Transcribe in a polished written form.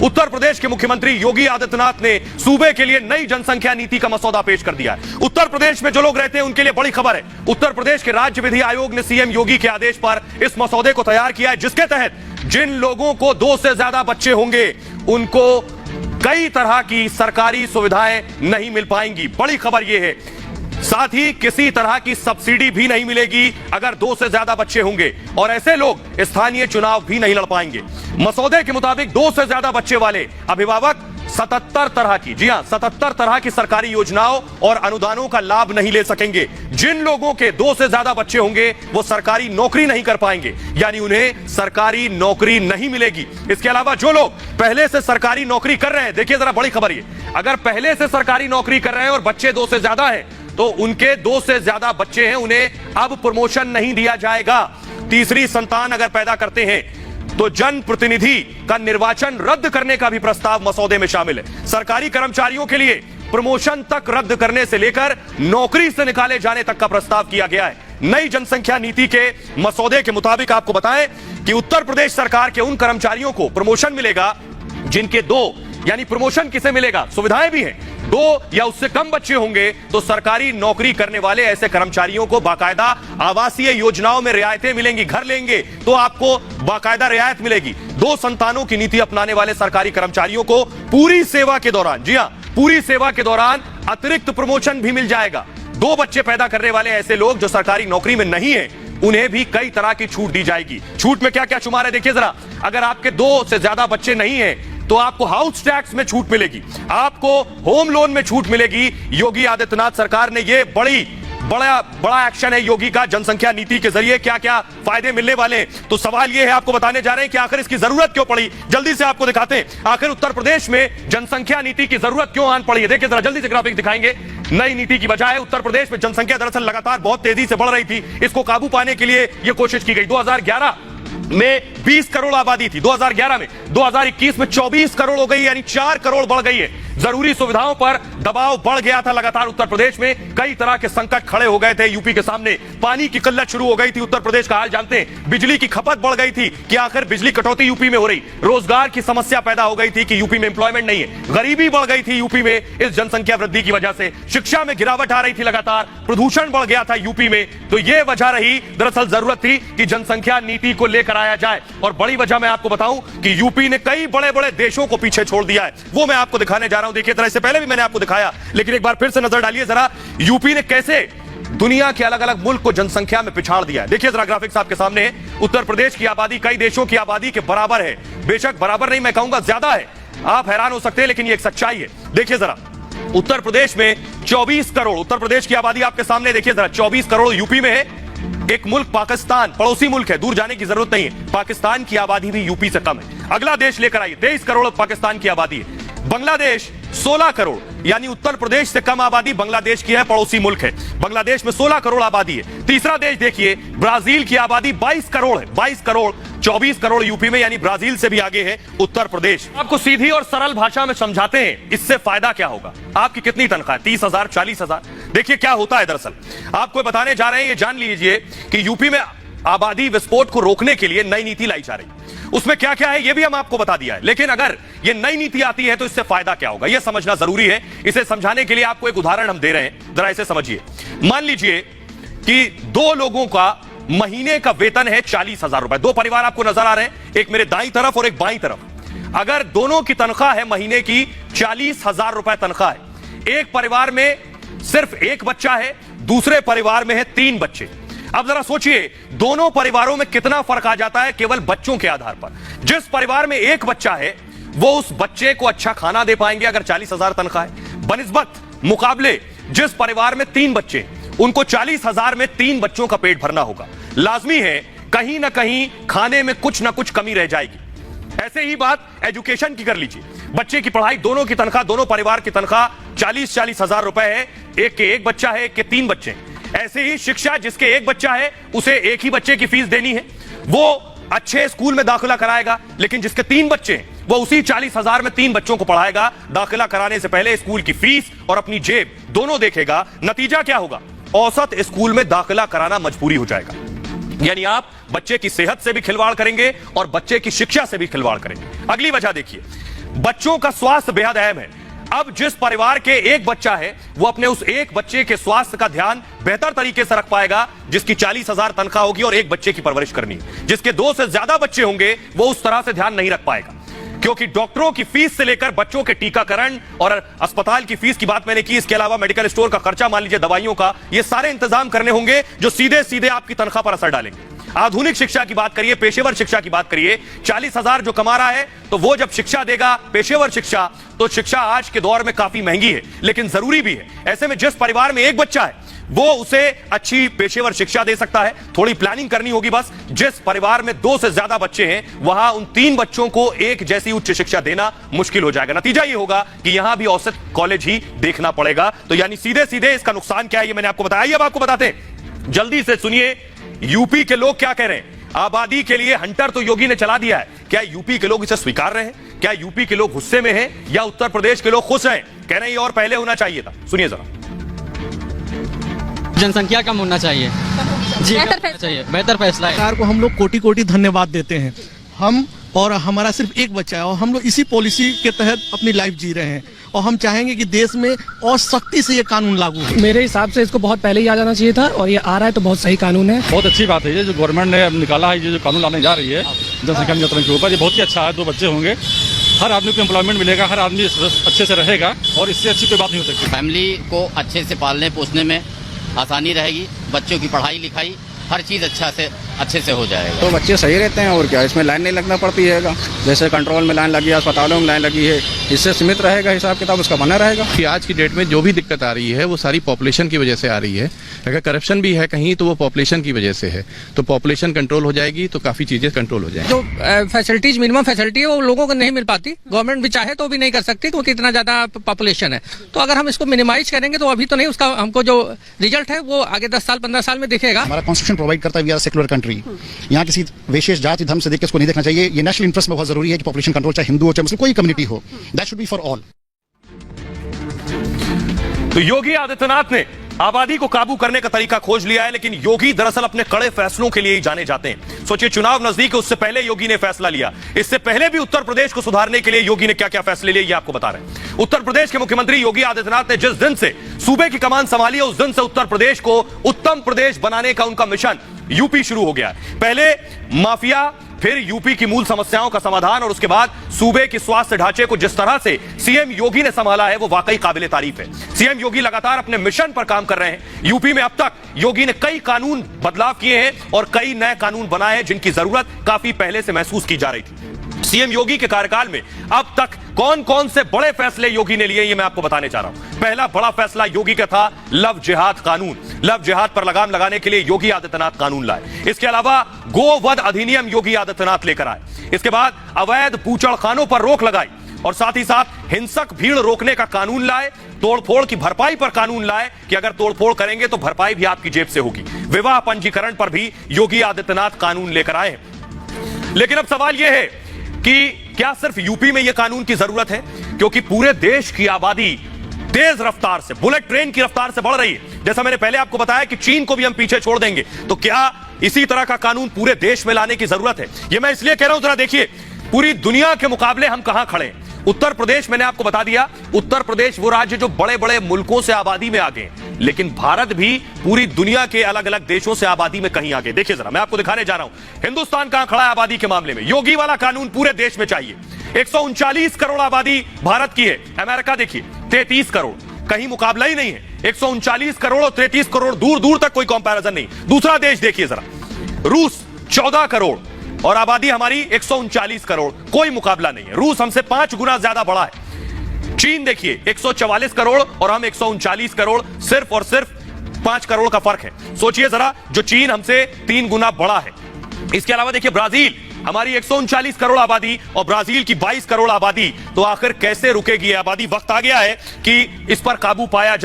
उत्तर प्रदेश के मुख्यमंत्री योगी आदित्यनाथ ने सूबे के लिए नई जनसंख्या नीति का मसौदा पेश कर दिया है। उत्तर प्रदेश में जो लोग रहते हैं उनके लिए बड़ी खबर है। उत्तर प्रदेश के राज्य विधि आयोग ने सीएम योगी के आदेश पर इस मसौदे को तैयार किया है, जिसके तहत जिन लोगों को 2 से ज्यादा बच्चे होंगे उनको कई तरह की सरकारी सुविधाएं नहीं मिल पाएंगी। बड़ी खबर यह है, साथ ही किसी तरह की सब्सिडी भी नहीं मिलेगी अगर 2 से ज्यादा बच्चे होंगे, और ऐसे लोग स्थानीय चुनाव भी नहीं लड़ पाएंगे। मसौदे के मुताबिक 2 से ज्यादा बच्चे वाले अभिभावक 77 तरह की, जी हां 77 तरह की सरकारी योजनाओं और अनुदानों का लाभ नहीं ले सकेंगे। जिन लोगों के 2 से ज्यादा बच्चे होंगे वो सरकारी नौकरी नहीं कर पाएंगे, यानी उन्हें सरकारी नौकरी नहीं मिलेगी। इसके अलावा जो लोग पहले से सरकारी नौकरी कर रहे हैं, देखिए जरा बड़ी खबर ये, अगर पहले से सरकारी नौकरी कर रहे हैं और बच्चे 2 से ज्यादा है तो उनके 2 से ज्यादा बच्चे हैं, उन्हें अब प्रमोशन नहीं दिया जाएगा। तीसरी संतान अगर पैदा करते हैं तो जन प्रतिनिधि का निर्वाचन रद्द करने का भी प्रस्ताव मसौदे में शामिल है। सरकारी कर्मचारियों के लिए प्रमोशन तक रद्द करने से लेकर नौकरी से निकाले जाने तक का प्रस्ताव किया गया है। नई जनसंख्या नीति के मसौदे के मुताबिक आपको बताएं कि उत्तर प्रदेश सरकार के उन कर्मचारियों को प्रमोशन मिलेगा जिनके 2, यानी प्रमोशन किसे मिलेगा, सुविधाएं भी हैं, 2 या उससे कम बच्चे होंगे तो सरकारी नौकरी करने वाले ऐसे कर्मचारियों को बाकायदा आवासीय योजनाओं में रियायतें मिलेंगी। घर लेंगे तो आपको बाकायदा रियायत मिलेगी। 2 संतानों की नीति अपनाने वाले सरकारी कर्मचारियों को पूरी सेवा के दौरान, जी हां पूरी सेवा के दौरान अतिरिक्त प्रमोशन भी मिल जाएगा। 2 बच्चे पैदा करने वाले ऐसे लोग जो सरकारी नौकरी में नहीं है उन्हें भी कई तरह की छूट दी जाएगी। छूट में क्या क्या शुमार है देखिए जरा, अगर आपके 2 से ज्यादा बच्चे नहीं है तो आपको हाउस टैक्स में छूट मिलेगी, आपको होम लोन में छूट मिलेगी। योगी आदित्यनाथ सरकार ने ये बड़ा एक्शन है योगी का जनसंख्या नीति के जरिए, क्या क्या फायदे मिलने वाले हैं। तो सवाल ये है, आपको बताने जा रहे हैं कि आखिर इसकी जरूरत क्यों पड़ी। जल्दी से आपको दिखाते हैं आखिर उत्तर प्रदेश में जनसंख्या नीति की जरूरत क्यों आन पड़ी है। देखिए जरा जल्दी से ग्राफिक दिखाएंगे। नई नीति की बजाय उत्तर प्रदेश में जनसंख्या दरअसल लगातार बहुत तेजी से बढ़ रही थी। इसको काबू पाने के लिए यह कोशिश की गई। 2011 में 20 करोड़ आबादी थी, 2011 में, 2021 में 24 करोड़ हो गई, यानी 4 करोड़ बढ़ गई है। जरूरी सुविधाओं पर दबाव बढ़ गया था लगातार उत्तर प्रदेश में, कई तरह के संकट खड़े हो गए थे यूपी के सामने। पानी की किल्लत शुरू हो गई थी, उत्तर प्रदेश का हाल जानते हैं। बिजली की खपत बढ़ गई थी कि आखिर बिजली कटौती यूपी में हो रही, रोजगार की समस्या पैदा हो गई थी कि यूपी में एम्प्लॉयमेंट नहीं है, गरीबी बढ़ गई थी यूपी में इस जनसंख्या वृद्धि की वजह से, शिक्षा में गिरावट आ रही थी लगातार, प्रदूषण बढ़ गया था यूपी में। तो यह वजह रही, दरअसल जरूरत थी कि जनसंख्या नीति को लेकर आया जाए। और बड़ी वजह मैं आपको बताऊं कि यूपी ने कई बड़े बड़े देशों को पीछे छोड़ दिया है, वो मैं आपको दिखाने जा रहा हूं। देखिए जरा, इससे पहले भी मैंने आपको दिखाया, लेकिन एक बार फिर से नजर डालिए जरा, यूपी ने कैसे दुनिया के अलग अलग मुल्क को जनसंख्या में पिछाड़ दिया है। देखिए जरा ग्राफिक्स आपके सामने है। उत्तर प्रदेश की आबादी कई देशों की आबादी के बराबर है, बेशक बराबर नहीं, मैं कहूंगा ज्यादा है। आप हैरान हो सकते हैं लेकिन ये एक सच्चाई है। देखिए जरा, उत्तर प्रदेश में 24 करोड़, उत्तर प्रदेश की आबादी आपके सामने देखिए जरा, 24 करोड़ यूपी में है। एक मुल्क पाकिस्तान, पड़ोसी मुल्क है, दूर जाने की जरूरत नहीं है, पाकिस्तान की आबादी भी यूपी से कम है। अगला देश लेकर आइए, 23 करोड़ पाकिस्तान की आबादी है। बांग्लादेश 16 करोड़, यानी उत्तर प्रदेश से कम आबादी बांग्लादेश की है, पड़ोसी मुल्क है। बांग्लादेश में 16 करोड़ आबादी है। तीसरा देश देखिए, ब्राजील की आबादी 22 करोड़ है, 22 करोड़, 24 करोड़ यूपी में, यानी ब्राजील से भी आगे है उत्तर प्रदेश। आपको सीधी और सरल भाषा में समझाते हैं, इससे फायदा क्या होगा। आपकी कितनी तनख्वाह है, 30,000, 40,000। देखिए क्या होता है, दरअसल आपको बताने जा रहे हैं, ये जान लीजिए कि यूपी में आबादी विस्फोट को रोकने के लिए नई नीति लाई जा रही है। उसमें क्या क्या है ये भी हम आपको बता दिया है, लेकिन अगर ये नई नीति आती है तो इससे फायदा क्या होगा यह समझना जरूरी है। इसे समझाने के लिए आपको एक उदाहरण हम दे रहे हैं, जरा इसे समझिए। मान लीजिए कि 2 लोगों का महीने का वेतन है 40,000 रुपए। 2 परिवार आपको नजर आ रहे हैं, एक मेरे दाईं तरफ और एक बाईं तरफ। अगर दोनों की तनख्वाह है महीने की 40,000 रुपए तनख्वाह है, एक परिवार में सिर्फ 1 बच्चा है, दूसरे परिवार में है 3 बच्चे। अब जरा सोचिए दोनों परिवारों में कितना फर्क आ जाता है केवल बच्चों के आधार पर। जिस परिवार में 1 बच्चा है वो उस बच्चे को अच्छा खाना दे पाएंगे अगर 40,000 तनख्वाह है, बनिस्बत मुकाबले जिस परिवार में 3 बच्चे, उनको 40,000 में 3 बच्चों का पेट भरना होगा। लाजमी है कहीं ना कहीं खाने में कुछ ना कुछ कमी रह जाएगी। ऐसे ही बात एजुकेशन की कर लीजिए, बच्चे की पढ़ाई, दोनों की तनख्वाह, दोनों परिवार की तनख्वाह 40-40 हजार रुपए है, एक के 1 बच्चा है, एक के 3 बच्चे हैं। ऐसे ही शिक्षा, जिसके 1 बच्चा है उसे 1 ही बच्चे की फीस देनी है, वो अच्छे स्कूल में दाखिला कराएगा, लेकिन जिसके 3 बच्चे हैं वो उसी 40,000 में 3 बच्चों को पढ़ाएगा। दाखिला कराने से पहले स्कूल की फीस और अपनी जेब दोनों देखेगा। नतीजा क्या होगा, औसत स्कूल में दाखिला कराना मजबूरी हो जाएगा। यानी आप बच्चे की सेहत से भी खिलवाड़ करेंगे और बच्चे की शिक्षा से भी खिलवाड़ करेंगे। अगली वजह देखिए, बच्चों का स्वास्थ्य बेहद अहम है। अब जिस परिवार के एक बच्चा है वो अपने उस एक बच्चे के स्वास्थ्य का ध्यान बेहतर तरीके से रख पाएगा जिसकी 40,000 तनख्वाह होगी और एक बच्चे की परवरिश करनी है। जिसके 2 से ज्यादा बच्चे होंगे वो उस तरह से ध्यान नहीं रख पाएगा, क्योंकि डॉक्टरों की फीस से लेकर बच्चों के टीकाकरण और अस्पताल की फीस की बात मैंने की, इसके अलावा मेडिकल स्टोर का खर्चा, मान लीजिए दवाइयों का, ये सारे इंतजाम करने होंगे जो सीधे सीधे आपकी तनख्वाह पर असर डालेंगे। आधुनिक शिक्षा की बात करिए, पेशेवर शिक्षा की बात करिए, 40,000 जो कमा रहा है तो वो जब शिक्षा देगा, पेशेवर शिक्षा, तो शिक्षा आज के दौर में काफी महंगी है लेकिन जरूरी भी है। ऐसे में जिस परिवार में एक बच्चा है वो उसे अच्छी पेशेवर शिक्षा दे सकता है। थोड़ी प्लानिंग करनी होगी बस। जिस परिवार में 2 से ज्यादा बच्चे हैं वहां उन 3 बच्चों को एक जैसी उच्च शिक्षा देना मुश्किल हो जाएगा। नतीजा ये होगा कि यहां भी औसत कॉलेज ही देखना पड़ेगा। तो यानी सीधे सीधे इसका नुकसान क्या है ये मैंने आपको बताया। अब आपको बताते हैं, जल्दी से सुनिए यूपी के लोग क्या कह रहे हैं। आबादी के लिए हंटर तो योगी ने चला दिया है, क्या यूपी के लोग इसे स्वीकार रहे हैं? क्या यूपी के लोग गुस्से में हैं या उत्तर प्रदेश के लोग खुश हैं? कह रहे हैं और पहले होना चाहिए था। सुनिए जरा। जनसंख्या कम होना चाहिए जी, बेहतर फैसला है। सरकार को हम लोग कोटि कोटि धन्यवाद देते हैं। हम और हमारा सिर्फ एक बच्चा है और हम लोग इसी पॉलिसी के तहत अपनी लाइफ जी रहे हैं और हम चाहेंगे कि देश में और सख्ती से ये कानून लागू हो। मेरे हिसाब से इसको बहुत पहले ही आ जाना चाहिए था और ये आ रहा है तो बहुत सही कानून है। बहुत अच्छी बात है ये जो गवर्नमेंट ने निकाला है, ये जो कानून लाने जा रही है जनसंख्या नियंत्रण के ऊपर, ये बहुत ही अच्छा है। 2 बच्चे होंगे, हर आदमी को एम्प्लॉयमेंट मिलेगा, हर आदमी अच्छे से रहेगा और इससे अच्छी कोई बात नहीं हो सकती। फैमिली को अच्छे से पालने पोसने में आसानी रहेगी, बच्चों की पढ़ाई लिखाई हर चीज़ अच्छे से हो जाएगा। तो बच्चे सही रहते हैं और क्या, इसमें लाइन नहीं लगना पड़ती है। जैसे कंट्रोल में लाइन लगी है, अस्पतालों में लाइन लगी है, इससे सीमित रहेगा, हिसाब किताब उसका बना रहेगा। कि आज की डेट में जो भी दिक्कत आ रही है वो सारी पॉपुलेशन की वजह से आ रही है। अगर करप्शन भी है कहीं तो वो पॉपुलेशन की वजह से है। तो पॉपुलेशन कंट्रोल हो जाएगी तो काफी चीजें कंट्रोल हो जाएगी। जो फैसिलिटीज, मिनिमम फैसिलिटी है वो लोगों को नहीं मिल पाती, गवर्नमेंट भी चाहे तो भी नहीं कर सकती क्योंकि इतना ज्यादा पॉपुलेशन है। तो अगर हम इसको मिनिमाइज करेंगे तो अभी तो नहीं, उसका हमको जो रिजल्ट है वो आगे 10 साल 15 साल में दिखेगा। हमारा कॉन्स्टिट्यूशन प्रोवाइड करता है वी आर सेक्युलर कंट्री। यहाँ किसी विशेष जाति धर्म से देख के इसको नहीं देखना चाहिए। ये नेशनल इंटरेस्ट में बहुत जरूरी है कि पॉपुलेशन कंट्रोल, चाहे हिंदू हो चाहे मुस्लिम, कोई कम्युनिटी हो, that should be for all. तो योगी आदित्यनाथ ने आबादी को काबू करने का तरीका खोज लिया है, लेकिन योगी दरअसल अपने कड़े फैसलों के लिए ही जाने जाते हैं। सोचिए, चुनाव नजदीक है, उससे पहले योगी ने फैसला लिया। इससे पहले भी उत्तर प्रदेश को सुधारने के लिए योगी ने क्या क्या फैसले लिए ये आपको बता रहे हैं। उत्तर प्रदेश के मुख्यमंत्री योगी आदित्यनाथ ने जिस दिन से सूबे की कमान संभाली है उस दिन से उत्तर प्रदेश को उत्तम प्रदेश बनाने का उनका मिशन यूपी शुरू हो गया। पहले माफिया, फिर यूपी की मूल समस्याओं का समाधान और उसके बाद सूबे के स्वास्थ्य ढांचे को जिस तरह से सीएम योगी ने संभाला है वो वाकई काबिले तारीफ है। सीएम योगी लगातार अपने मिशन पर काम कर रहे हैं। यूपी में अब तक योगी ने कई कानून बदलाव किए हैं और कई नए कानून बनाए हैं जिनकी जरूरत काफी पहले से महसूस की जा रही थी। सीएम योगी के कार्यकाल में अब तक कौन कौन से बड़े फैसले योगी ने लिए ये मैं आपको बताने चाह रहा हूं। पहला बड़ा फैसला योगी का था लव जिहाद कानून। लव जिहाद पर लगाम लगाने के लिए योगी आदित्यनाथ कानून लाए। इसके अलावा गोवध अधिनियम योगी आदित्यनाथ लेकर आए। इसके बाद अवैध बूचड़खानों पर रोक लगाई और साथ ही साथ हिंसक भीड़ रोकने का कानून लाए। तोड़फोड़ की भरपाई पर कानून लाए कि अगर तोड़फोड़ करेंगे तो भरपाई भी आपकी जेब से होगी। विवाह पंजीकरण पर भी योगी आदित्यनाथ कानून लेकर आए। लेकिन अब सवाल यह है कि क्या सिर्फ यूपी में यह कानून की जरूरत है, क्योंकि पूरे देश की आबादी तेज रफ्तार से, बुलेट ट्रेन की रफ्तार से बढ़ रही है। जैसा मैंने पहले आपको बताया कि चीन को भी हम पीछे छोड़ देंगे, तो क्या इसी तरह का कानून पूरे देश में लाने की जरूरत है? यह मैं इसलिए कह रहा हूं, जरा देखिए पूरी दुनिया के मुकाबले हम कहां खड़े हैं। उत्तर प्रदेश, मैंने आपको बता दिया, उत्तर प्रदेश वो राज्य जो बड़े बड़े मुल्कों से आबादी में आगे हैं, लेकिन भारत भी पूरी दुनिया के अलग अलग देशों से आबादी में कहीं आगे। देखिए जरा, मैं आपको दिखाने जा रहा हूं हिंदुस्तान कहां खड़ा है आबादी के मामले में। योगी वाला कानून पूरे देश में चाहिए। 139 करोड़ आबादी भारत की है। अमेरिका देखिए 33 करोड़, कहीं मुकाबला ही नहीं है। 139 करोड़ और 33 करोड़, दूर दूर तक कोई कंपैरिजन नहीं। दूसरा देश देखिए जरा, रूस 14 करोड़ और आबादी हमारी 139 करोड़, कोई मुकाबला नहीं है। रूस हमसे 5 गुना ज्यादा बड़ा है। चीन देखिए 144 करोड़ और हम 139 करोड़, सिर्फ और सिर्फ 5 करोड़ का फर्क है। सोचिए जरा, जो चीन हमसे 3 गुना बड़ा है। इसके अलावा देखिए ब्राजील, हमारी 139 करोड़ आबादी और ब्राजील की 22 करोड़ आबादी। तो आखिर कैसे रुकेगी आबादी? वक्त आ गया है कि इस पर काबू पाया जाए।